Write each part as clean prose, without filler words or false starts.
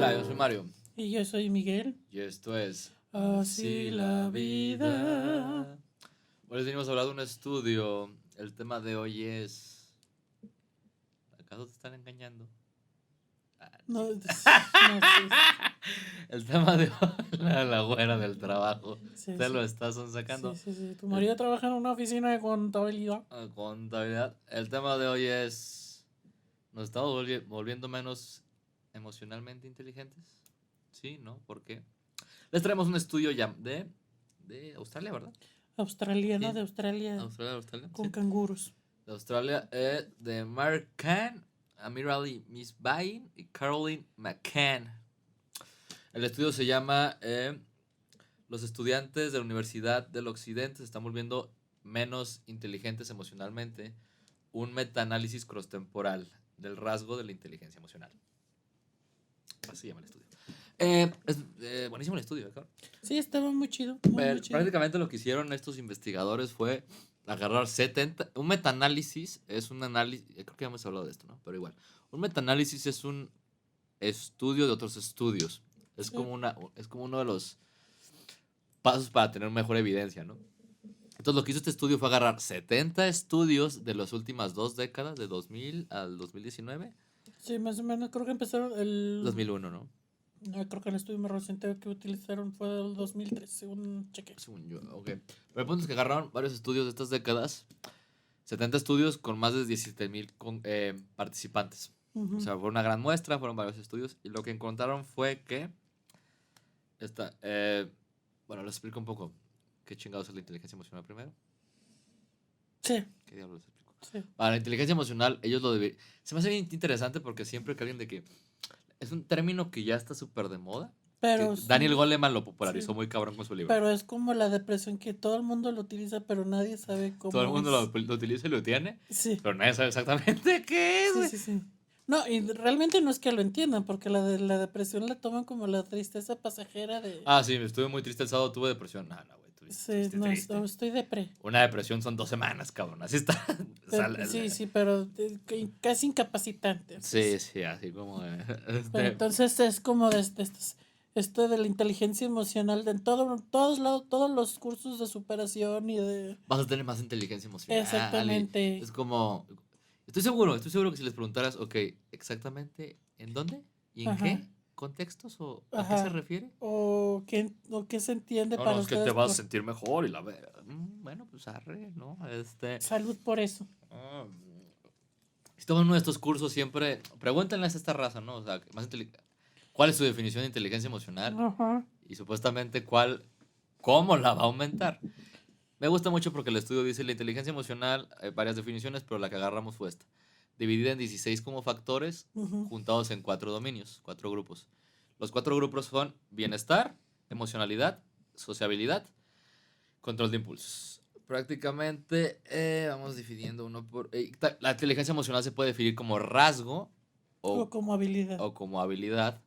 Hola, yo soy Mario. Y yo soy Miguel. Y esto es Así la vida. Hoy venimos a hablar de un estudio. El tema de hoy es... ¿Acaso te están engañando? No, Sí. no sé. El tema de hoy, la güera del trabajo. Sí, Te sí. lo estás sacando. Sí. Tu marido trabaja en una oficina de contabilidad. Contabilidad. El tema de hoy es... ¿Nos estamos volviendo menos emocionalmente inteligentes? Sí, ¿no? ¿Por qué? Les traemos un estudio ya de Australia, ¿verdad? Australiana Sí. de Australia Australia, con sí. canguros. De Australia, de Mark Kahn, Amir Ali Misbahin y Caroline McCann. El estudio se llama Los estudiantes de la Universidad del Occidente se están volviendo menos inteligentes emocionalmente. Un metaanálisis cross-temporal del rasgo de la inteligencia emocional. Así se llama el estudio. Es buenísimo el estudio, cabrón. Sí, estaba muy chido. Muy chido. Prácticamente lo que hicieron estos investigadores fue agarrar 70. Un metaanálisis es un análisis. Creo que ya hemos hablado de esto, ¿no? Pero igual. Un metaanálisis es un estudio de otros estudios. Es, Sí. es como uno de los pasos para tener mejor evidencia, ¿no? Entonces lo que hizo este estudio fue agarrar 70 estudios de las últimas 2 décadas, de 2000 al 2019. Sí, más o menos. Creo que empezaron el... 2001, ¿no? Creo que el estudio más reciente que utilizaron fue el 2003, según chequé. Según yo, ok. Pero el punto es que agarraron varios estudios de estas décadas. 70 estudios con más de 17,000 participantes. O sea, fue una gran muestra, fueron varios estudios. Y lo que encontraron fue que... bueno, les explico un poco qué chingados es la inteligencia emocional primero. Sí. ¿Qué diablos les explico? Sí. Para la inteligencia emocional, ellos lo deben... Se me hace bien interesante porque siempre que alguien de que... Es un término que ya está súper de moda. Pero Daniel Goleman lo popularizó sí. muy cabrón con su libro. Pero es como la depresión que todo el mundo lo utiliza, pero nadie sabe cómo Todo el mundo es. lo utiliza y lo tiene. Sí. Pero nadie sabe exactamente qué es. Sí. No, y realmente no es que lo entiendan, porque la depresión la toman como la tristeza pasajera de... Ah, sí, estuve muy triste el sábado, tuve depresión. No, güey, Sí, no, estoy depre. Una depresión son 2 semanas, cabrón. Así está. Sí, pero casi incapacitante. Sí, así como... Pero entonces es como esto de la inteligencia emocional, de todos lados, todos los cursos de superación y de... Vas a tener más inteligencia emocional. Exactamente. Es como... Estoy seguro que si les preguntaras, ok, exactamente en dónde y en qué contextos o a qué se refiere. O qué se entiende para Es que ustedes. te vas a sentir mejor y la bueno, pues arre, ¿no? Salud por eso. Si toman uno de estos cursos siempre, pregúntenles a esta raza, ¿no? O sea, ¿cuál es su definición de inteligencia emocional? Ajá. Y supuestamente cómo la va a aumentar. Me gusta mucho porque el estudio dice la inteligencia emocional, hay varias definiciones, pero la que agarramos fue esta. Dividida en 16 como factores, juntados en 4 dominios, 4 grupos. Los 4 grupos son bienestar, emocionalidad, sociabilidad, control de impulsos. Prácticamente vamos dividiendo uno por... la inteligencia emocional se puede definir como rasgo o como habilidad. O como habilidad.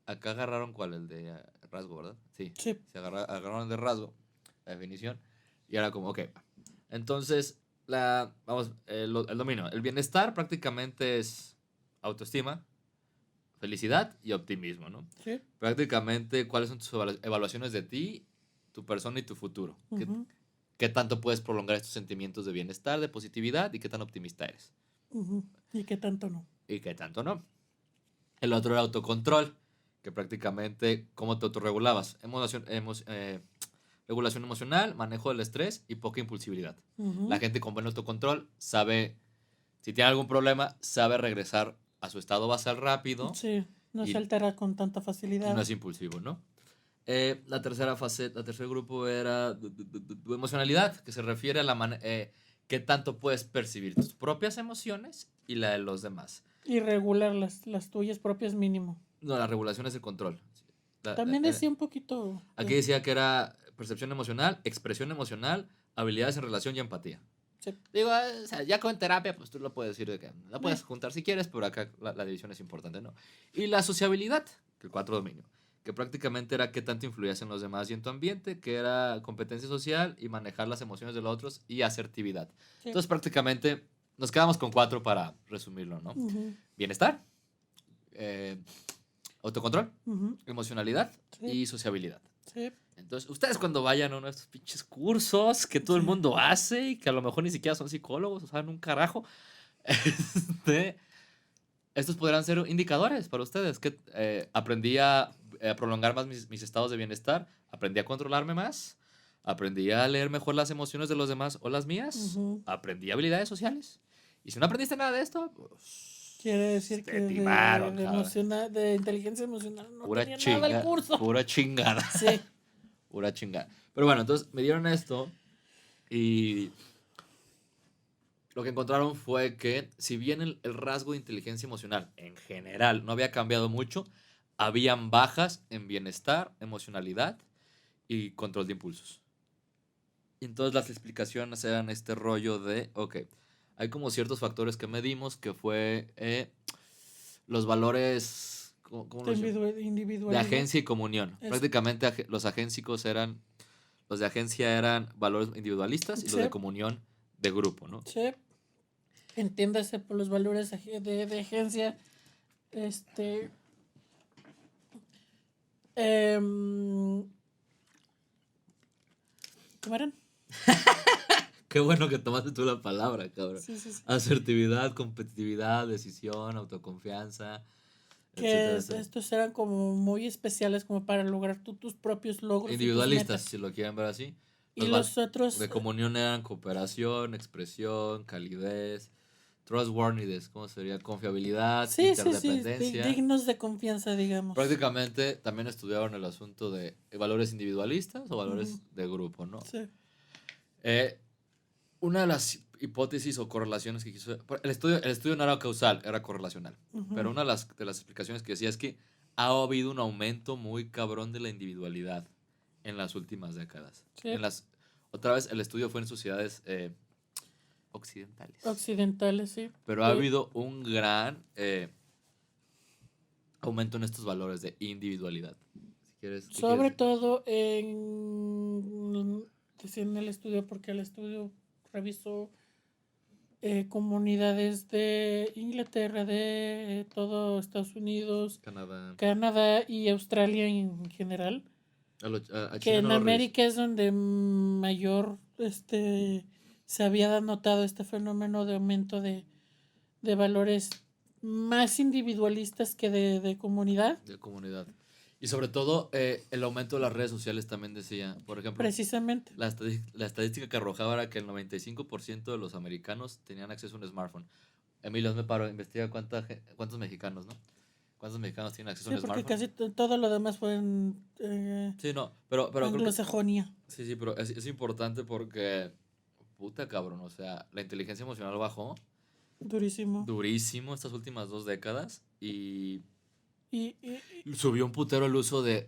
Acá agarraron cuál, el de rasgo, ¿verdad? Sí. Sí. Se agarraron el de rasgo, la definición. Y ahora como, ok. Entonces, el dominio. El bienestar prácticamente es autoestima, felicidad y optimismo, ¿no? Sí. Prácticamente, ¿cuáles son tus evaluaciones de ti, tu persona y tu futuro? ¿Qué tanto puedes prolongar estos sentimientos de bienestar, de positividad y qué tan optimista eres? ¿Y qué tanto no? Y qué tanto no. El otro era autocontrol, que prácticamente cómo te autorregulabas. Regulación emocional, manejo del estrés y poca impulsividad. La gente con buen autocontrol sabe, si tiene algún problema, sabe regresar a su estado basal rápido. Sí, no se altera con tanta facilidad. Y no es impulsivo, ¿no? La tercera fase, el tercer grupo era tu emocionalidad, que se refiere a la qué tanto puedes percibir tus propias emociones y la de los demás. Y regular las tuyas propias mínimo. No, la regulación es el control. También decía un poquito... Aquí decía que era percepción emocional, expresión emocional, habilidades en relación y empatía. Sí. Digo, o sea, ya con terapia, pues tú lo puedes decir de que la puedes juntar si quieres, pero acá la división es importante, ¿no? Y la sociabilidad, el 4 dominio, que prácticamente era qué tanto influías en los demás y en tu ambiente, que era competencia social y manejar las emociones de los otros y asertividad. Sí. Entonces prácticamente nos quedamos con 4 para resumirlo, ¿no? Bienestar, autocontrol, Ujú. emocionalidad Sí. y sociabilidad. Sí. Entonces, ustedes cuando vayan a uno de estos pinches cursos que todo el Sí. mundo hace y que a lo mejor ni siquiera son psicólogos o saben un carajo, estos podrán ser indicadores para ustedes. Que aprendí a prolongar más mis estados de bienestar, aprendí a controlarme más, aprendí a leer mejor las emociones de los demás o las mías, Ujú. aprendí habilidades sociales. Y si no aprendiste nada de esto, pues, Quiere decir te que timaron, cabrón. de inteligencia emocional no Pura tenía nada el curso. pura chingada. Sí. Pura chingada. Pero bueno, entonces me dieron esto y lo que encontraron fue que si bien el rasgo de inteligencia emocional en general no había cambiado mucho, habían bajas en bienestar, emocionalidad y control de impulsos. Y entonces las explicaciones eran este rollo de, ok, hay como ciertos factores que medimos que fue los valores, ¿cómo lo decimos? De Individualidad. agencia y comunión. Prácticamente los agéncicos eran, los de agencia eran valores individualistas y los de comunión de grupo, ¿no? Sí. Entiéndase por los valores de agencia. ¿Cómo eran? Qué bueno que tomaste tú la palabra, cabrón. Sí. Asertividad, competitividad, decisión, autoconfianza, Que etcétera. estos eran como muy especiales como para lograr tus propios logros Individualistas, y tus si lo quieren ver así. y los otros de comunión eran cooperación, expresión, calidez, trustworthiness, ¿cómo sería? Confiabilidad, interdependencia. dignos de confianza, digamos. Prácticamente también estudiaron el asunto de valores individualistas o valores de grupo, ¿no? Sí. Una de las hipótesis o correlaciones que quiso... El estudio no era causal, era correlacional. Pero una de las explicaciones que decía es que ha habido un aumento muy cabrón de la individualidad en las últimas décadas. Sí. Otra vez, el estudio fue en sociedades occidentales. Occidentales, sí. Pero ha habido un gran aumento en estos valores de individualidad. Si quieres, sobre todo decía en el estudio, porque el estudio revisó comunidades de Inglaterra, de todo Estados Unidos, Canadá y Australia en general. Que en América es donde mayor se había notado este fenómeno de aumento de valores más individualistas que de comunidad. De comunidad. Y sobre todo, el aumento de las redes sociales también decía, por ejemplo, precisamente. La estadística que arrojaba era que el 95% de los americanos tenían acceso a un smartphone. Emilio, me paro, investiga cuántos mexicanos, ¿no? ¿Cuántos mexicanos tienen acceso a un smartphone? Sí, porque casi todo lo demás fue en sí, no, pero anglosajonia. Sí, pero es importante porque, puta cabrón, o sea, la inteligencia emocional bajó. Durísimo estas últimas 2 décadas y subió un putero el uso de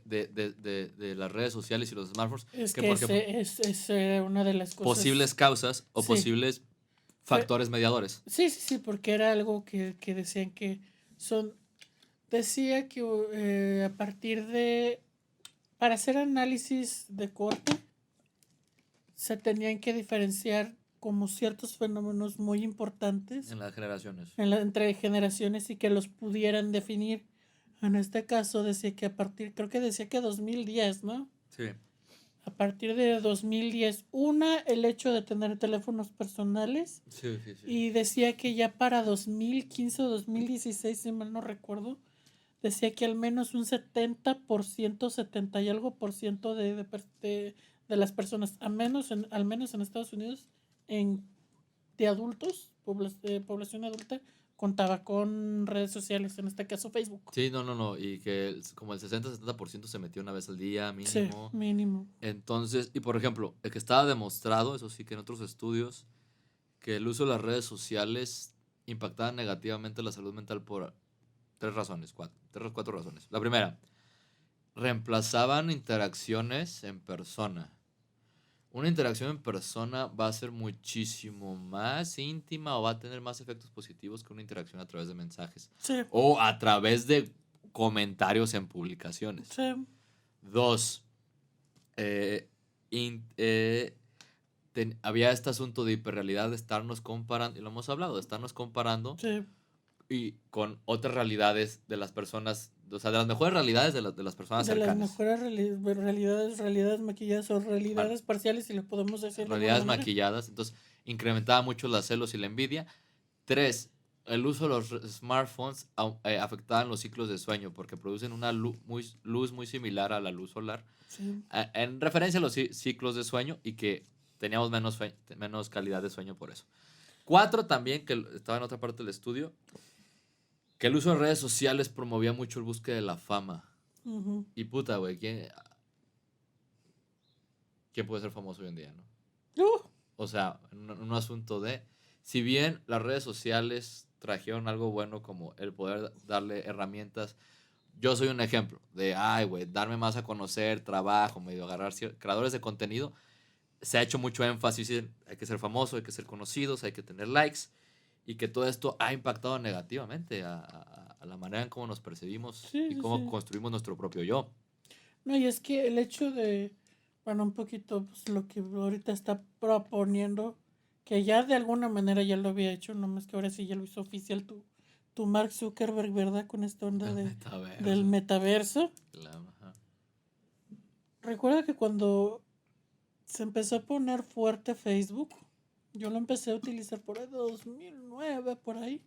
las redes sociales y los smartphones. Es que por ejemplo, es una de las cosas. Posibles causas o posibles factores mediadores. Sí, porque era algo que decían que son... Decía que a partir de... Para hacer análisis de corte, se tenían que diferenciar como ciertos fenómenos muy importantes. En las generaciones. Entre generaciones y que los pudieran definir. En este caso decía que creo que decía que 2010, ¿no? Sí. A partir de 2010, el hecho de tener teléfonos personales. Sí. Y decía que ya para 2015 o 2016, si mal no recuerdo, decía que al menos un 70%, 70 y algo por ciento de las personas, al menos en Estados Unidos, de adultos, población adulta, contaba con redes sociales, en este caso Facebook. Sí, no, y que como el 60-70% se metió una vez al día, mínimo. Sí, mínimo. Entonces, y por ejemplo, el que estaba demostrado, eso sí que en otros estudios, que el uso de las redes sociales impactaba negativamente la salud mental por 3 razones, 4 razones. La primera, reemplazaban interacciones en persona. Una interacción en persona va a ser muchísimo más íntima o va a tener más efectos positivos que una interacción a través de mensajes. Sí. O a través de comentarios en publicaciones. Sí. 2. Había este asunto de hiperrealidad de estarnos comparando, y lo hemos hablado, de estarnos comparando y con otras realidades de las personas, o sea, de las mejores realidades de las personas De las cercanas. mejores realidades maquilladas o realidades parciales, si le podemos decir de alguna Realidades manera. maquilladas, entonces incrementaba mucho los celos y la envidia. 3, el uso de los smartphones afectaban los ciclos de sueño porque producen una luz muy similar a la luz solar, Sí. en referencia a los ciclos de sueño y que teníamos menos calidad de sueño por eso. 4, también, que estaba en otra parte del estudio, que el uso de redes sociales promovía mucho el búsqueda de la fama. Ujú. Y puta, güey, ¿quién puede ser famoso hoy en día, no? O sea, un asunto de, si bien las redes sociales trajeron algo bueno como el poder darle herramientas, yo soy un ejemplo de, ay, güey, darme más a conocer, trabajo, medio agarrar creadores de contenido, se ha hecho mucho énfasis en hay que ser famoso, hay que ser conocidos, hay que tener likes, y que todo esto ha impactado negativamente a la manera en cómo nos percibimos Sí, y sí, cómo sí. construimos nuestro propio yo. No, y es que el hecho de, bueno, un poquito pues, lo que ahorita está proponiendo, que ya de alguna manera ya lo había hecho, nomás que ahora sí ya lo hizo oficial tu Mark Zuckerberg, ¿verdad? Con esta onda El del metaverso. metaverso. Ajá. Recuerda que cuando se empezó a poner fuerte Facebook, yo lo empecé a utilizar por ahí 2009, por ahí.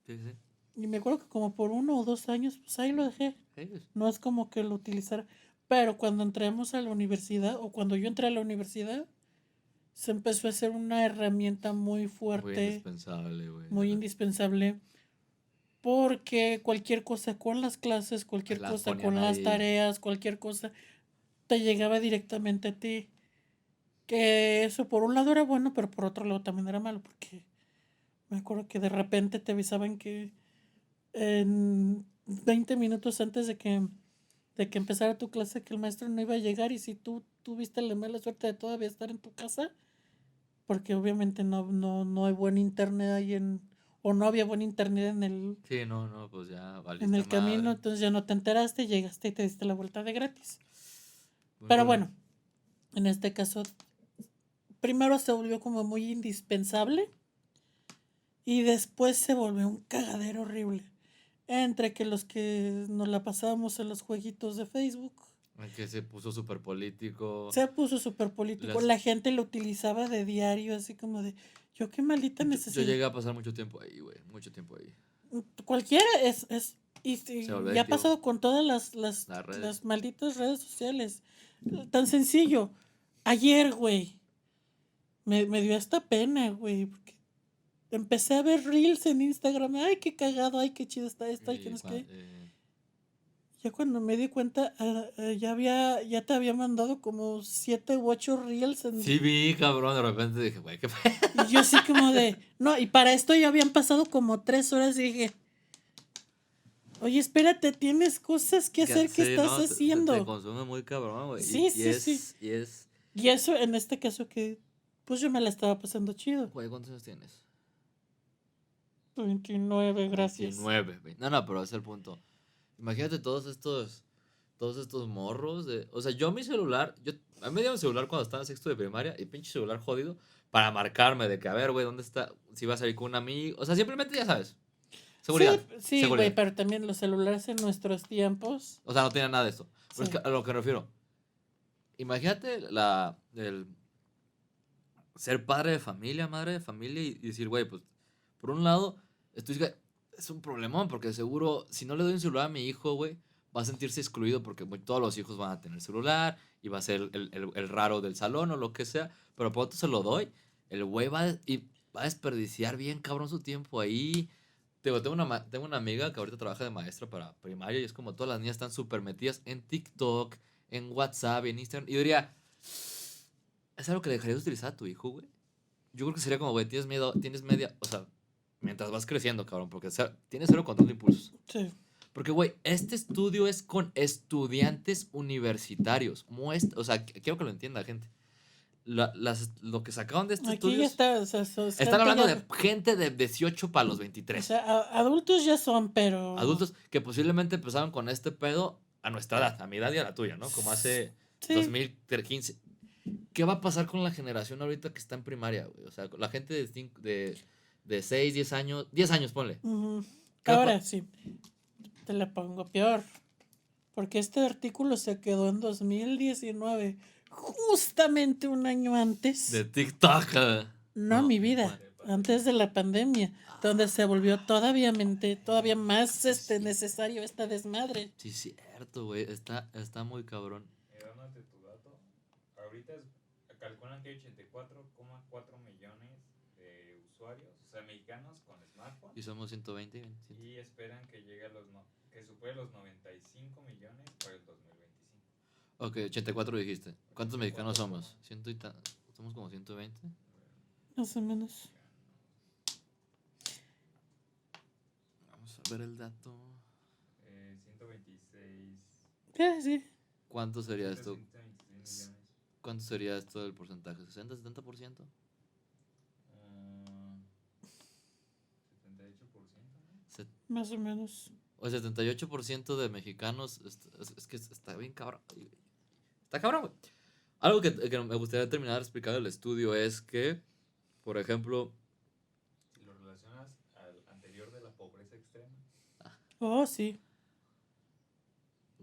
Sí, sí. Y me acuerdo que como por 1 o 2 años, pues ahí lo dejé. Sí, pues, No es como que lo utilizara. Pero cuando entremos a la universidad, o cuando yo entré a la universidad, se empezó a hacer una herramienta muy muy fuerte, indispensable, güey. muy indispensable, porque cualquier cosa con las clases, Ahí cualquier las cosa ponían con las ahí. tareas, cualquier cosa, te llegaba directamente a ti. Que eso por un lado era bueno, pero por otro lado también era malo, porque me acuerdo que de repente te avisaban que en 20 minutos antes de que empezara tu clase que el maestro no iba a llegar y si tú tuviste la mala suerte de todavía estar en tu casa, porque obviamente no hay buen internet ahí o no había buen internet Sí, no, pues ya en valiste el camino, madre. entonces ya no te enteraste, llegaste y te diste la vuelta de gratis. Muy Pero bueno. bueno, en este caso, primero se volvió como muy indispensable y después se volvió un cagadero horrible. Entre que los que nos la pasábamos en los jueguitos de Facebook, Que se puso súper político. se puso súper político. Las... La gente lo utilizaba de diario, así como de, yo qué maldita Yo necesidad. llegué a pasar mucho tiempo ahí, güey. Mucho tiempo ahí. Cualquiera Se y volvió ya ha adictivo. pasado con todas las, Las redes. las malditas redes sociales. Tan sencillo. Ayer, güey, me dio hasta pena, güey, porque empecé a ver reels en Instagram. Ay, qué cagado, ay, qué chido está esto, ay, que Y no es que. eh, Ya cuando me di cuenta, ya te había mandado como 7 u 8 reels Sí vi, cabrón. De repente dije, güey, qué y yo así como de, no, y para esto ya habían pasado como 3 horas y dije, oye, espérate, tienes cosas que hacer, ¿qué Sí, estás no, te haciendo? consume muy cabrón, güey. Sí, sí, sí. Y es. Y eso en este caso que, pues yo me la estaba pasando chido. Güey, ¿cuántos años tienes? 29, gracias. 29, güey. No, pero ese es el punto. Imagínate todos estos morros de... O sea, yo mi celular, a mí me dieron celular cuando estaba en sexto de primaria y pinche celular jodido para marcarme de que, a ver, güey, ¿dónde está? Si va a salir con un amigo. O sea, simplemente ya sabes. Sí, Seguridad, sí, güey, seguridad. pero también los celulares en nuestros tiempos. O sea, no tenía nada de esto. Pero es Sí. que a lo que me refiero. Imagínate el ser padre de familia, madre de familia y decir, güey, pues, por un lado, es un problemón porque seguro, si no le doy un celular a mi hijo, güey, va a sentirse excluido porque todos los hijos van a tener celular y va a ser el raro del salón o lo que sea, pero por otro se lo doy, el güey va a desperdiciar bien cabrón su tiempo ahí. Tengo una amiga que ahorita trabaja de maestra para primaria y es como todas las niñas están súper metidas en TikTok, en WhatsApp, en Instagram. Y yo diría, ¿es algo que dejarías de utilizar a tu hijo, güey? Yo creo que sería como, güey, tienes miedo, tienes media, o sea, mientras vas creciendo, cabrón, porque tienes cero control de impulsos. Sí. Porque, güey, este estudio es con estudiantes universitarios. O sea, quiero que lo entienda, gente. Lo que sacaron de este Aquí estudio ya está, o sea, es están gente hablando ya, de gente de 18 para los o 23. sea, adultos ya son, pero Adultos que posiblemente empezaron con este pedo a nuestra edad, a mi edad y a la tuya, ¿no? Como hace sí, 2015. ¿Qué va a pasar con la generación ahorita que está en primaria, güey? O sea, la gente de 6, 10 años, 10 años, ponle. ujú, Ahora sí, te la pongo peor. Porque este artículo se quedó en 2019, justamente un año antes. De TikTok. No, mi vida, antes de la pandemia, donde se volvió todavía más necesario esta desmadre. Sí, cierto, güey. Está muy cabrón. Dándote tu dato, ahorita calculan que hay 84,4 millones de usuarios, o sea, mexicanos con smartphone. Y somos 120. Y esperan que llegue que supere los 95 millones para el 2025. Ok, 84 dijiste. ¿Cuántos mexicanos somos? Somos como 120. Más o menos. Vamos a ver el dato. 126. Sí. ¿Cuánto sería esto? 126 millones. ¿Cuánto sería esto del porcentaje? ¿60, 70%? 78%, ¿no? Más o menos. O el 78% de mexicanos. Es que está bien cabrón. Está cabrón, güey. Algo que me gustaría terminar de explicar del estudio es que, por ejemplo, Si lo relacionas al anterior de la pobreza extrema, Oh, sí.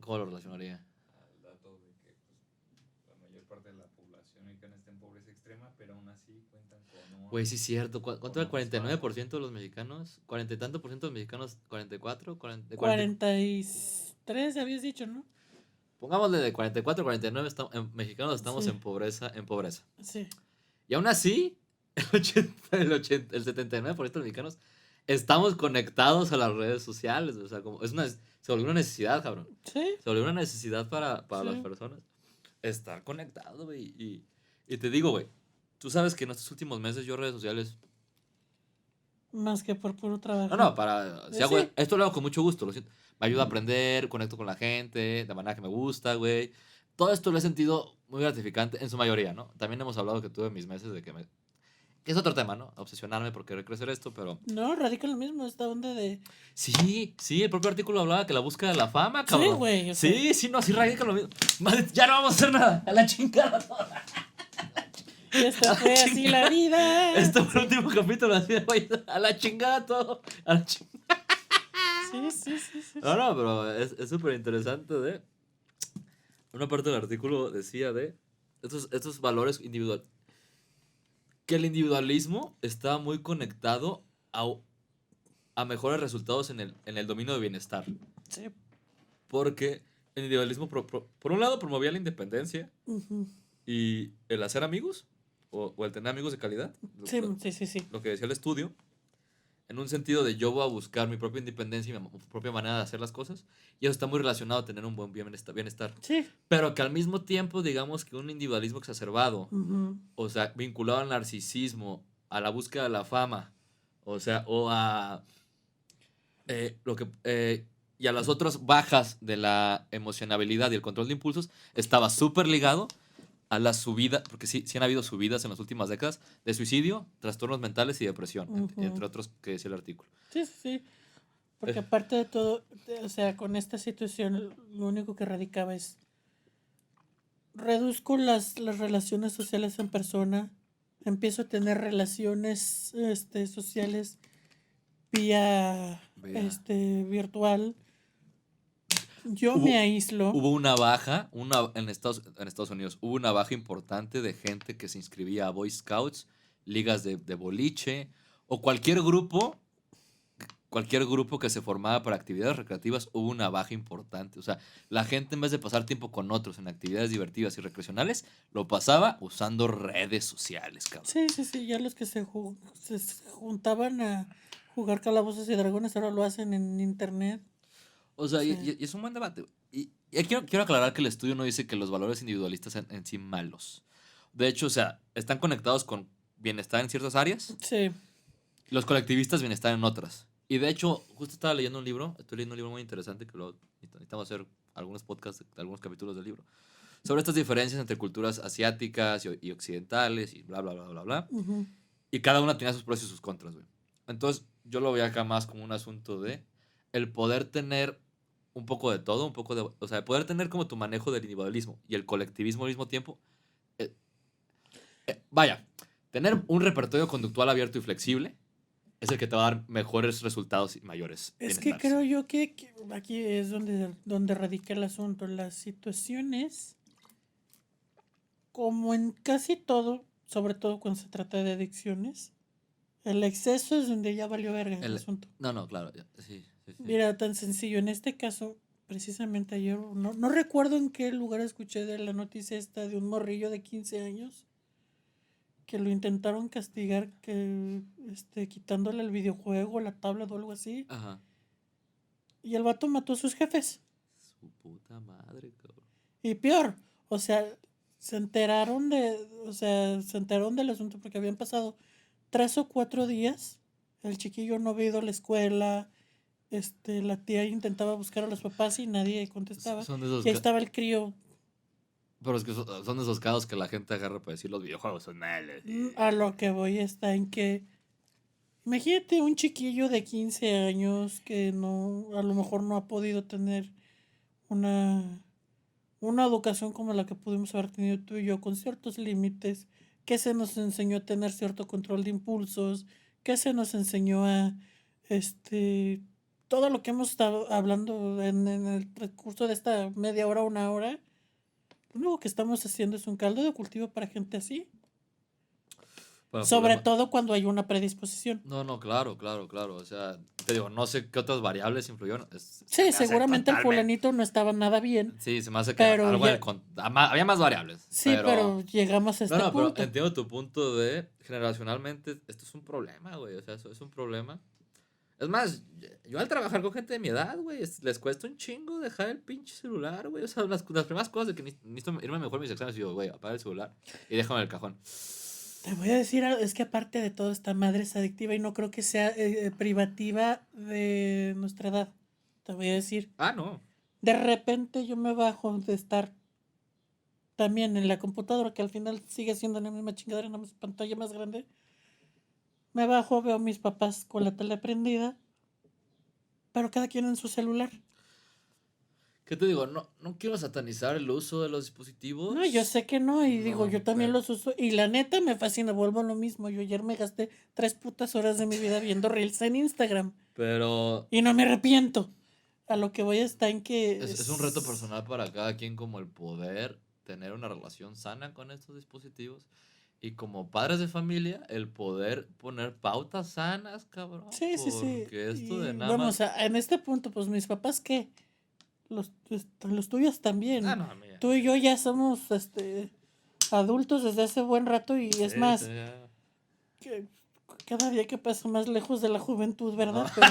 ¿cómo lo relacionaría? al dato de que la mayor parte de la población mexicana está en pobreza extrema, pero aún así cuentan con un... Güey, sí es cierto. ¿Cuánto era el Con un 49% de los mexicanos? ¿40 y tanto por ciento de los mexicanos? ¿44? 43 habías dicho, ¿no? Pongámosle de 44 a 49 mexicanos estamos Sí. en pobreza. Sí. Y aún así, el 79% de los mexicanos estamos conectados a las redes sociales. O sea, como se volvió una necesidad, cabrón. Sí. Se volvió una necesidad para Sí. las personas. Estar conectado, güey. Y te digo, güey, tú sabes que en estos últimos meses yo redes sociales... Más que por puro trabajo. No, Sí. esto lo hago con mucho gusto, lo siento. Me ayuda a aprender, conecto con la gente, de manera que me gusta, güey. Todo esto lo he sentido muy gratificante en su mayoría, ¿no? También hemos hablado que tuve mis meses de que es otro tema, ¿no? Obsesionarme por querer crecer esto, pero... No, radica lo mismo, esta onda de... Sí, el propio artículo hablaba que la búsqueda de la fama, cabrón. Sí, güey. o sea, Sí, no, sí radica lo mismo. Madre, ya no vamos a hacer nada, a la chingada toda. esta fue así la vida. Este fue el último capítulo, así de, güey, a la chingada todo. A la chingada. Sí. No, pero es súper interesante de... Una parte del artículo decía de estos valores individuales. Que el individualismo está muy conectado a mejores resultados en el dominio de bienestar. Sí. Porque el individualismo, por un lado, promovía la independencia Ujú. y el hacer amigos o el tener amigos de calidad. Sí. Lo que decía el estudio. En un sentido de yo voy a buscar mi propia independencia y mi propia manera de hacer las cosas. Y eso está muy relacionado a tener un buen bienestar. Sí. Pero que al mismo tiempo, digamos que un individualismo exacerbado, Ujú. o sea, vinculado al narcisismo, a la búsqueda de la fama, o sea, o a y a las otras bajas de la emocionabilidad y el control de impulsos, estaba súper ligado a la subida, porque sí han habido subidas en las últimas décadas, de suicidio, trastornos mentales y depresión, Ujú. entre otros que decía el artículo. Sí. Porque aparte de todo, o sea, con esta situación, lo único que radicaba es reduzco las relaciones sociales en persona, empiezo a tener relaciones sociales vía virtual. Yo me aíslo. Hubo una baja, en Estados Unidos, hubo una baja importante de gente que se inscribía a Boy Scouts, ligas de boliche, o cualquier grupo que se formaba para actividades recreativas, hubo una baja importante. O sea, la gente en vez de pasar tiempo con otros en actividades divertidas y recreacionales, lo pasaba usando redes sociales, cabrón. Sí, ya los que se juntaban a jugar Calabozos y Dragones ahora lo hacen en internet. O sea, Sí. y es un buen debate. Y quiero aclarar que el estudio no dice que los valores individualistas sean en sí malos. De hecho, o sea, están conectados con bienestar en ciertas áreas, Sí. los colectivistas bienestar en otras. Y de hecho, justo estoy leyendo un libro muy interesante que necesitamos hacer algunos podcasts, algunos capítulos del libro, sobre estas diferencias entre culturas asiáticas y occidentales y bla, bla, bla, bla, bla. Ujú. Y cada una tenía sus pros y sus contras, güey. Entonces, yo lo veo acá más como un asunto de el poder tener un poco de todo, o sea, poder tener como tu manejo del individualismo y el colectivismo al mismo tiempo. Vaya, tener un repertorio conductual abierto y flexible es el que te va a dar mejores resultados y mayores Es que bienestares. creo yo que aquí es donde radica el asunto. Las situaciones, como en casi todo, sobre todo cuando se trata de adicciones, el exceso es donde ya valió verga el asunto. No, claro, sí. Mira, tan sencillo. En este caso, precisamente ayer, no recuerdo en qué lugar escuché de la noticia esta de un morrillo de 15 años que lo intentaron castigar quitándole el videojuego, la tablet o algo así. Ajá. Y el vato mató a sus jefes. Su puta madre, cabrón. Y peor, o sea, se enteraron del asunto porque habían pasado 3 o 4 días. El chiquillo no había ido a la escuela. La tía intentaba buscar a los papás y nadie contestaba. Son de esos Y ahí estaba el crío. Pero es que son de esos casos que la gente agarra para decir los videojuegos son malos. A lo que voy está en que imagínate un chiquillo de 15 años que a lo mejor no ha podido tener una educación como la que pudimos haber tenido tú y yo, con ciertos límites, que se nos enseñó a tener cierto control de impulsos, que se nos enseñó a todo lo que hemos estado hablando en el transcurso de esta media hora, una hora. Lo único que estamos haciendo es un caldo de cultivo para gente así. Sobre todo cuando hay una predisposición. No, claro. O sea, te digo, no sé qué otras variables influyeron. Sí, seguramente el fulanito no estaba nada bien. Sí, se me hace que había más variables. Sí, pero llegamos a este punto. No, pero entiendo tu punto de generacionalmente esto es un problema, güey. O sea, eso es un problema. Es más, yo al trabajar con gente de mi edad, güey, les cuesta un chingo dejar el pinche celular, güey. O sea, las primeras cosas de que necesito irme mejor a mis exámenes, digo, güey, apaga el celular y déjame en el cajón. Te voy a decir algo, es que aparte de todo, esta madre es adictiva y no creo que sea privativa de nuestra edad. Te voy a decir. No. De repente yo me bajo de estar también en la computadora, que al final sigue siendo la misma chingadera, en la pantalla más grande. Me bajo, veo a mis papás con la tele prendida, pero cada quien en su celular. ¿Qué te digo? No quiero satanizar el uso de los dispositivos. No, yo sé que no, y digo, yo también los uso, y la neta me fascina, vuelvo a lo mismo. Yo ayer me gasté 3 putas horas de mi vida viendo Reels en Instagram. Pero... Y no me arrepiento. A lo que voy está en que... Es un reto personal para cada quien como el poder tener una relación sana con estos dispositivos. Y como padres de familia, el poder poner pautas sanas, cabrón. Sí. Porque esto de nada vamos, más... en este punto, pues mis papás, ¿qué? Los tuyos también. No, mira. Tú y yo ya somos adultos desde hace buen rato y es más, que cada día que pasa más lejos de la juventud, ¿verdad? No. Pero,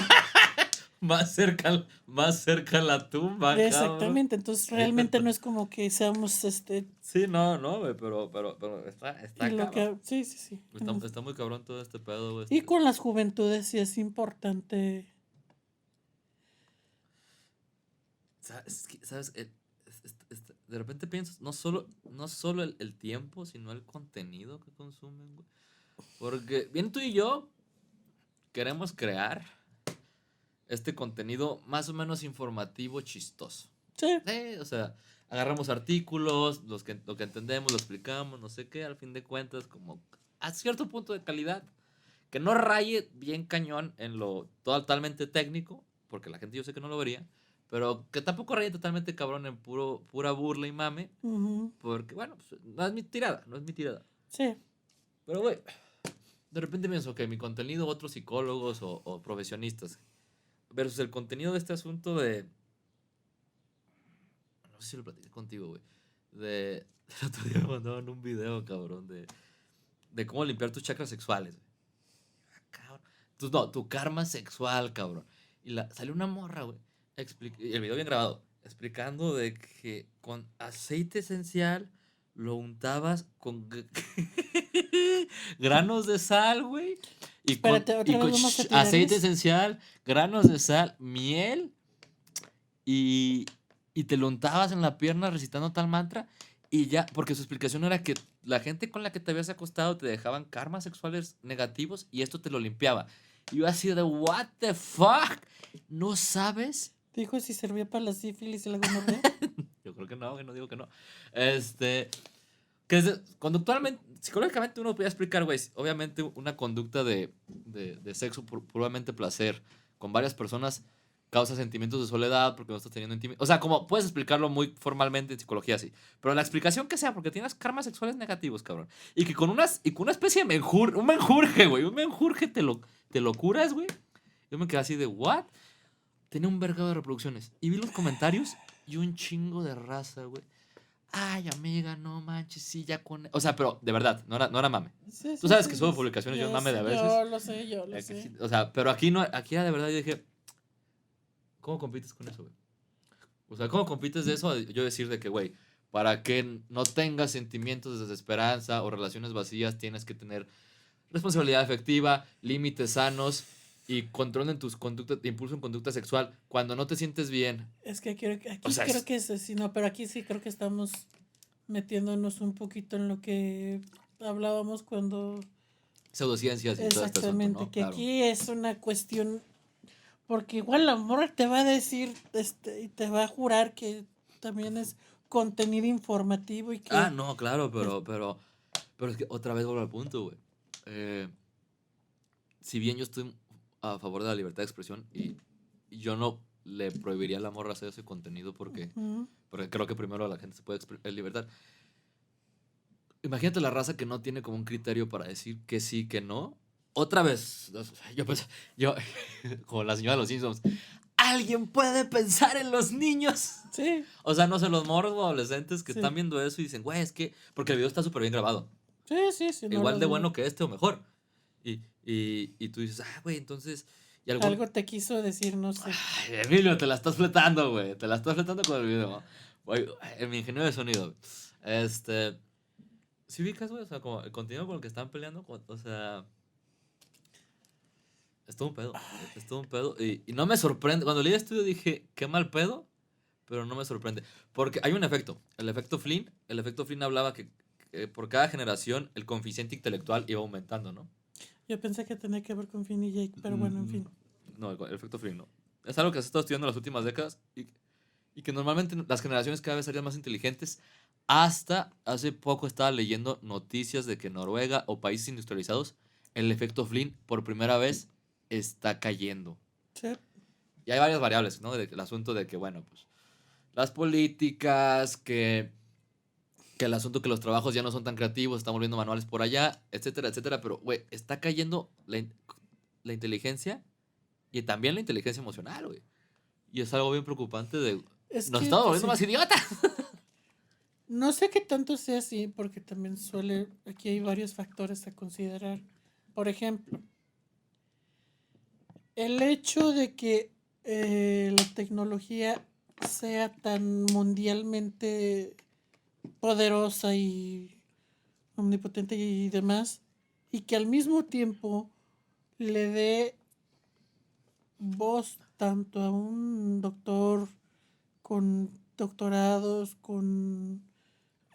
más cerca la tumba, exactamente, cabrón. entonces realmente no es como que seamos Sí, no, güey, pero está y lo cabrón. que, sí. Está muy cabrón todo este pedo, güey. Y con las juventudes sí es importante. ¿Sabes? De repente pienso, no solo el tiempo, sino el contenido que consumen, güey. Porque bien tú y yo queremos crear este contenido más o menos informativo, chistoso. Sí. O sea, agarramos artículos, lo que entendemos, lo explicamos, no sé qué, al fin de cuentas, como a cierto punto de calidad, que no raye bien cañón en lo totalmente técnico, porque la gente yo sé que no lo vería, pero que tampoco raye totalmente cabrón en pura burla y mame, porque bueno, pues, no es mi tirada. Sí. Pero güey, de repente pienso que mi contenido, otros psicólogos o profesionistas, versus el contenido de este asunto de... No sé si lo platiqué contigo, güey. El otro día me mandaban un video, cabrón, de cómo limpiar tus chakras sexuales, güey. Cabrón. Tu karma sexual, cabrón. Y salió una morra, güey. Y el video bien grabado. Explicando de que con aceite esencial lo untabas con granos de sal, güey. Y con aceite esencial, granos de sal, miel. Y te lo untabas en la pierna recitando tal mantra. Y ya, porque su explicación era que la gente con la que te habías acostado te dejaban karmas sexuales negativos y esto te lo limpiaba. Y yo así de, what the fuck, ¿no sabes? ¿Dijo si servía para la sífilis y la gonorrea? Yo creo que no, no digo que no. Que conductualmente, psicológicamente uno podría explicar, güey, obviamente una conducta de sexo por puramente placer con varias personas causa sentimientos de soledad porque no estás teniendo intimidad. O sea, como puedes explicarlo muy formalmente en psicología, sí. Pero la explicación que sea, porque tienes karmas sexuales negativos, cabrón. Y que con una especie de menjurje, un menjurje, güey, un menjurje te lo curas, güey. Yo me quedé así de, ¿what? Tenía un vergado de reproducciones. Y vi los comentarios y un chingo de raza, güey. Ay, amiga, no manches, sí, ya con... O sea, pero de verdad, no era mame. Sí, Tú sí, sabes sí. que subo publicaciones yo en mame de a veces. Yo lo sé. O sea, pero aquí no, aquí era de verdad, yo dije, ¿cómo compites con eso, güey? O sea, ¿cómo compites de eso? Yo decir de que, güey, para que no tengas sentimientos de desesperanza o relaciones vacías, tienes que tener responsabilidad afectiva, límites sanos y control en tus conductas, impulso en conducta sexual. Cuando no te sientes bien. Es que aquí O sea, creo que es así, no, pero aquí sí creo que estamos metiéndonos un poquito en lo que hablábamos cuando... Pseudociencias y todo este asunto, Exactamente, ¿no? que Claro. aquí es una cuestión, porque igual la morra te va a decir, y te va a jurar que también es contenido informativo y que... Ah, no, claro, pero es que otra vez vuelvo al punto, güey. Si bien yo estoy a favor de la libertad de expresión y yo no le prohibiría a la morra hacer ese contenido porque creo que primero la gente se puede libertar. Imagínate la raza que no tiene como un criterio para decir que sí, que no. Otra vez, yo como la señora de los Simpsons, ¿alguien puede pensar en los niños? Sí. O sea, no sé, los morros o adolescentes que Sí. están viendo eso y dicen, güey, es que... Porque el video está súper bien grabado. Sí. Igual de bueno que este o mejor. Y tú dices, güey, entonces... Algo te quiso decir, no sé. Ay, Emilio, te la estás fletando, güey. Te la estás fletando con el video. Güey, mi ingeniero de sonido. ¿Sí ubicas, güey? O sea, como el contenido con el que están peleando, o sea... Es todo un pedo. Es todo un pedo. Y no me sorprende. Cuando leí el estudio dije, qué mal pedo, pero no me sorprende. Porque hay un efecto. El efecto Flynn. El efecto Flynn hablaba que por cada generación el coeficiente intelectual iba aumentando, ¿no? Yo pensé que tenía que ver con Finn y Jake, pero bueno, en fin. No, el efecto Flynn no. Es algo que se ha estado estudiando en las últimas décadas y que normalmente las generaciones cada vez serían más inteligentes. Hasta hace poco estaba leyendo noticias de que Noruega o países industrializados, el efecto Flynn por primera vez está cayendo. Sí. Y hay varias variables, ¿no? El asunto de que, bueno, pues las políticas, que el asunto que los trabajos ya no son tan creativos, están volviendo manuales por allá, etcétera, etcétera. Pero, güey, está cayendo la inteligencia y también la inteligencia emocional, güey. Y es algo bien preocupante de... Nos estamos volviendo más idiotas. No sé qué tanto sea así, porque también aquí hay varios factores a considerar. Por ejemplo, el hecho de que la tecnología sea tan mundialmente poderosa y omnipotente y demás, y que al mismo tiempo le dé voz tanto a un doctor con doctorados, con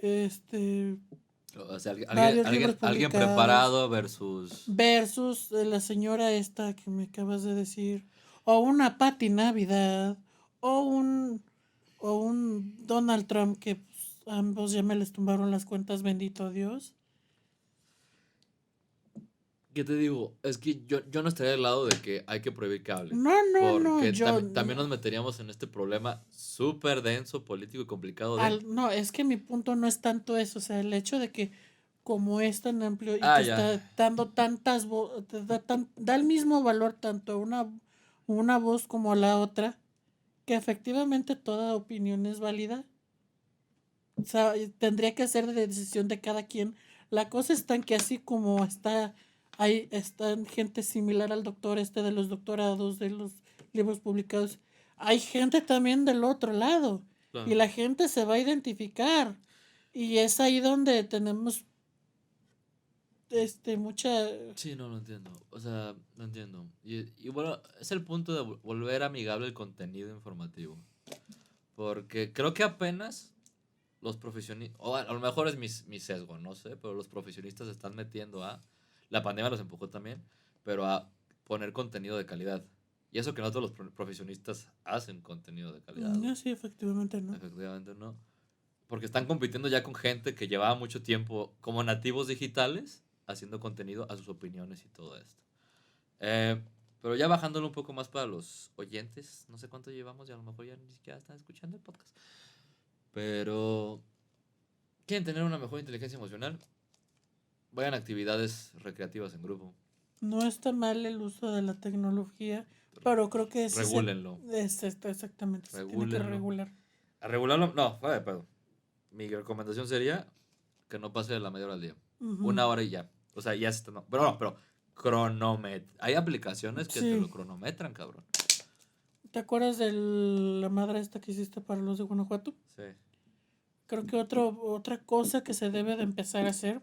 O sea, varios libros alguien publicados, preparado versus la señora esta que me acabas de decir, o una Patti Navidad, o un Donald Trump que pues, ambos ya me les tumbaron las cuentas, bendito Dios. ¿Qué te digo? Es que yo no estaría del lado de que hay que prohibir que hablen. No, Porque yo también nos meteríamos en este problema súper denso, político y complicado no, es que mi punto no es tanto eso, o sea, el hecho de que como es tan amplio y Ah, te ya. está dando da el mismo valor tanto a una voz como a la otra, que efectivamente toda opinión es válida. O sea, tendría que ser de decisión de cada quien. La cosa está en que así como están gente similar al doctor de los doctorados, de los libros publicados, hay gente también del otro lado. Claro. Y la gente se va a identificar. Y es ahí donde tenemos mucha... Sí, no lo entiendo. O sea, no entiendo. Y bueno, es el punto de volver amigable el contenido informativo. Porque creo que apenas los profesionistas, o a lo mejor es mi sesgo, no sé, pero los profesionistas se están metiendo a... La pandemia los empujó también, pero a poner contenido de calidad. Y eso que no todos los profesionistas hacen contenido de calidad. No, sí, efectivamente no. Efectivamente no. Porque están compitiendo ya con gente que llevaba mucho tiempo como nativos digitales haciendo contenido a sus opiniones y todo esto. Eh, pero ya bajándolo un poco más para los oyentes, no sé cuánto llevamos y a lo mejor ya ni siquiera están escuchando el podcast. Pero quieren tener una mejor inteligencia emocional, vayan a actividades recreativas en grupo. No está mal el uso de la tecnología, pero creo que sí Regúlenlo. exactamente, se tiene que Regúlenlo. regular. A regularlo, no, fuera de pedo. Mi recomendación sería que no pase de la media hora al día. Ujú. 1 hora y ya. O sea, ya está. No. Pero hay aplicaciones que te Sí. lo cronometran, cabrón. ¿Te acuerdas de la madre esta que hiciste para los de Guanajuato? Sí. Creo que otra cosa que se debe de empezar a hacer,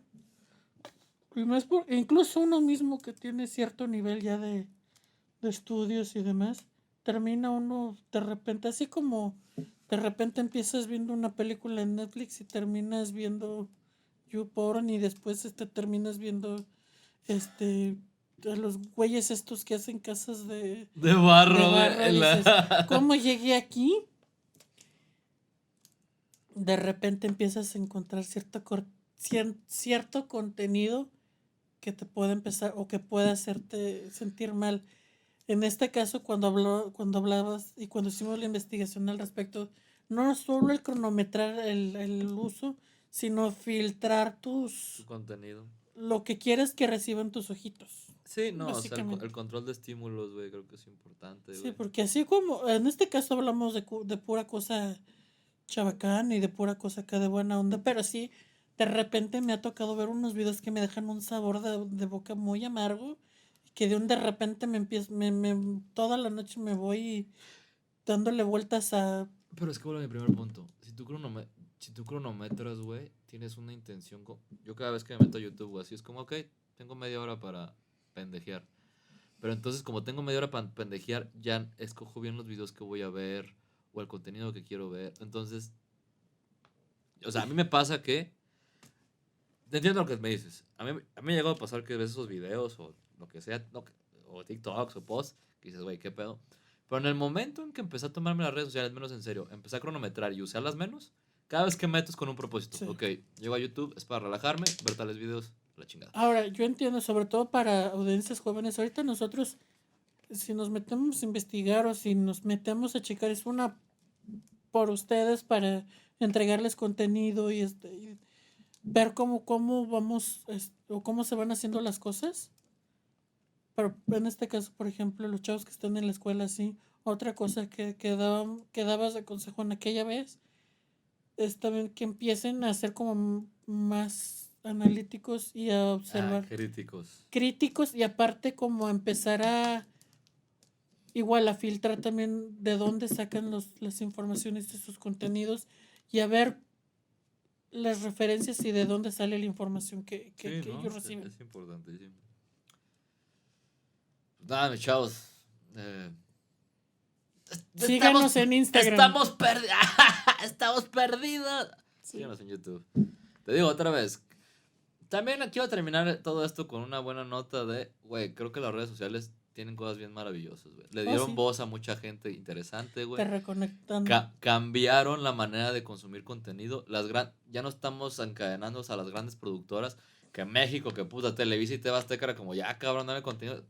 y no es incluso uno mismo que tiene cierto nivel ya de estudios y demás, termina uno de repente, así como de repente empiezas viendo una película en Netflix y terminas viendo YouPorn y después terminas viendo a los güeyes estos que hacen casas De barro, de güey. barro, dices, ¿cómo llegué aquí? De repente empiezas a encontrar cierto contenido que te puede empezar o que puede hacerte sentir mal. En este caso, cuando hablabas y cuando hicimos la investigación al respecto, no solo el cronometrar el uso, sino filtrar Tu contenido. lo que quieres que reciban tus ojitos. Sí, no, o sea, Básicamente. el control de estímulos, güey, creo que es importante, Sí, güey. porque así como en este caso hablamos de pura cosa chabacán y de pura cosa acá de buena onda, pero sí, de repente me ha tocado ver unos videos que me dejan un sabor de boca muy amargo, que de repente me empiezo, toda la noche me voy dándole vueltas a... Pero es que vuelvo a mi primer punto. Si tú cronometras, güey, tienes una intención. Yo cada vez que me meto a YouTube, güey, así es como, ok, tengo media hora para pendejear. Pero entonces, como tengo media hora para pendejear, ya escojo bien los videos que voy a ver o el contenido que quiero ver. Entonces, o sea, a mí me pasa que. Te entiendo lo que me dices. A mí me ha llegado a pasar que ves esos videos o lo que sea, o TikToks o posts, que dices, güey, qué pedo. Pero en el momento en que empecé a tomarme las redes sociales menos en serio, empecé a cronometrar y usarlas menos, cada vez que meto es con un propósito. Sí. Ok, llego a YouTube, es para relajarme, ver tales videos, la chingada. Ahora, yo entiendo, sobre todo para audiencias jóvenes, ahorita nosotros, si nos metemos a investigar o si nos metemos a checar, es una por ustedes para entregarles contenido y ver cómo vamos o cómo se van haciendo las cosas. Pero en este caso, por ejemplo, los chavos que están en la escuela, sí. Otra cosa que dabas de consejo en aquella vez es también que empiecen a ser como más analíticos y a observar. Críticos. Críticos y aparte como a empezar a igual a filtrar también de dónde sacan las informaciones de sus contenidos y a ver las referencias y de dónde sale la información que Sí, ¿no? ellos reciben. Es importantísimo. Pues nada, mis chavos. Síganos en Instagram. Estamos perdidos. Estamos perdidos. Sí. Síganos en YouTube. Te digo otra vez. También quiero terminar todo esto con una buena nota de, güey, creo que las redes sociales tienen cosas bien maravillosas, güey. Le dieron sí. voz a mucha gente interesante, güey. Te reconectan. Cambiaron la manera de consumir contenido. Ya no estamos encadenándonos a las grandes productoras. Que México, que puta Televisa y TV Azteca era como, ya cabrón, dame contenido.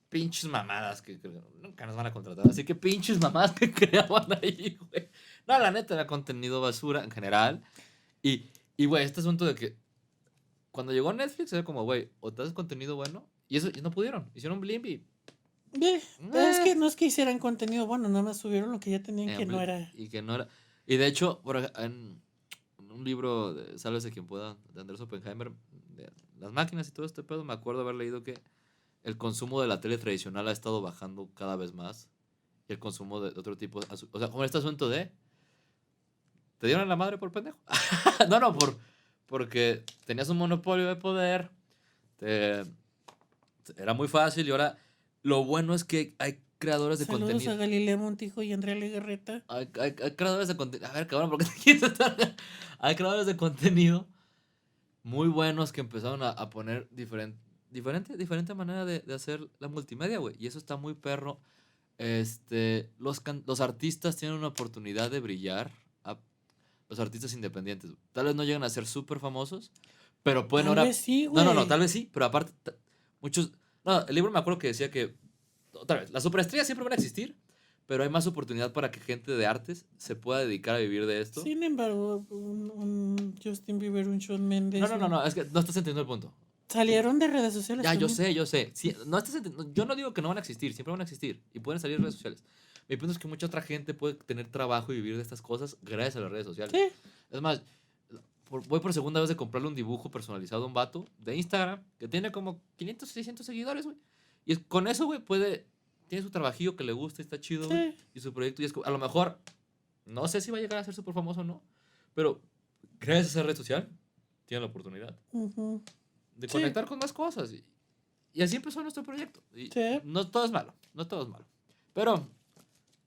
Pinches mamadas que nunca nos van a contratar. Así que pinches mamadas que creaban ahí, güey. No, la neta era contenido basura en general. Y güey, este asunto de que cuando llegó Netflix era como, güey, o te haces contenido bueno. Y eso y no pudieron. Hicieron Blimby. Es que no es que hicieran contenido bueno, nada más subieron lo que ya tenían que no era. Y que no era. Y de hecho, en un libro de Sálvese quien pueda, de Andrés Oppenheimer, de las máquinas y todo este pedo, me acuerdo haber leído que el consumo de la tele tradicional ha estado bajando cada vez más. Y el consumo de otro tipo. O sea, como este asunto de. ¿Te dieron la madre por pendejo? No, porque tenías un monopolio de poder. Era muy fácil y ahora lo bueno es que hay creadores de Saludos contenido. a Galilea Montijo y Andrea Legarreta. Hay creadores de contenido. A ver, cabrón, ¿por qué te quieres estar? Hay creadores de contenido muy buenos que empezaron a poner diferente manera de hacer la multimedia, güey. Y eso está muy perro. Los artistas tienen una oportunidad de brillar los artistas independientes. Tal vez no llegan a ser súper famosos, pero pueden Tal ahora... vez sí, No, güey. tal vez sí, pero aparte, muchos... No, el libro me acuerdo que decía que, otra vez, las superestrellas siempre van a existir, pero hay más oportunidad para que gente de artes se pueda dedicar a vivir de esto. Sin embargo, un Justin Bieber, un Shawn Mendes. No, es que no estás entendiendo el punto. Salieron de redes sociales. Ya, también. yo sé. Sí, no estás yo no digo que no van a existir, siempre van a existir y pueden salir en redes sociales. Mi punto es que mucha otra gente puede tener trabajo y vivir de estas cosas gracias a las redes sociales. Sí. Es más, voy por segunda vez de comprarle un dibujo personalizado a un vato de Instagram que tiene como 500, 600 seguidores, güey. Y con eso, güey, tiene su trabajillo que le gusta, está chido, güey. Sí. Y su proyecto, y es a lo mejor, no sé si va a llegar a ser súper famoso o no, pero gracias a esa red social, tiene la oportunidad Ujú. de Sí. conectar con más cosas. Y así empezó nuestro proyecto. Y Sí. no todo es malo, no todo es malo. Pero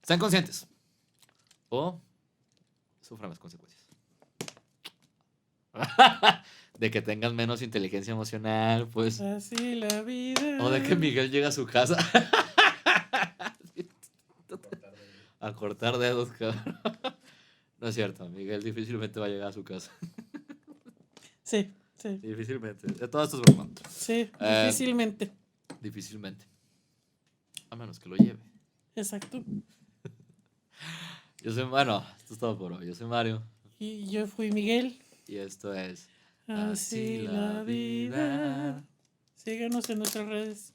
sean conscientes o sufran las consecuencias. De que tengan menos inteligencia emocional, pues. Así la vida. O de que Miguel llega a su casa Cortar de- a cortar dedos, cabrón. No es cierto, Miguel difícilmente va a llegar a su casa. Sí, sí. Difícilmente. De todo esto es broma. Sí, Eh, difícilmente. Difícilmente. A menos que lo lleve. Exacto. Yo soy, bueno, esto es todo por hoy. Yo soy Mario. Y yo fui Miguel. Y esto es Así la vida. Síganos en nuestras redes.